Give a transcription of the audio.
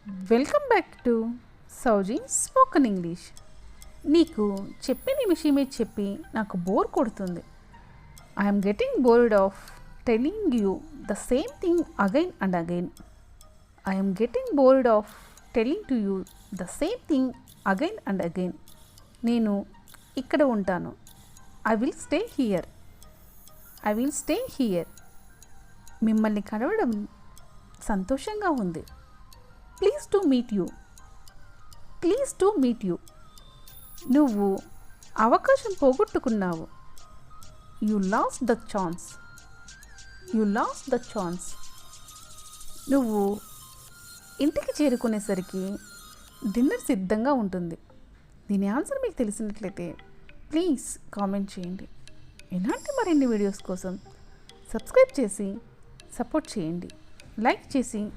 Welcome back to Sowji spoken English. నీకు చెప్పిన విషయమే చెప్పి నాకు బోర్ కొడుతుంది. I'm getting bored of telling you the same thing again and again. I'm getting bored of telling to you the same thing again and again. నేను ఇక్కడ ఉంటాను. I will stay here. I will stay here. మిమ్మల్ని కలవడం సంతోషంగా ఉంది. Please to meet you. Please to meet you. నువ్వు అవకాశం పోగొట్టుకున్నావు. You lost the chance. You lost the chance. నువ్వు ఇంటికి చేరుకునేసరికి డిన్నర్ సిద్ధంగా ఉంటుంది. దీని ఆన్సర్ మీకు తెలిసినట్లయితే ప్లీజ్ కామెంట్ చేయండి. ఇలాంటి మరిన్ని వీడియోస్ కోసం సబ్స్క్రైబ్ చేసి సపోర్ట్ చేయండి. లైక్ చేసి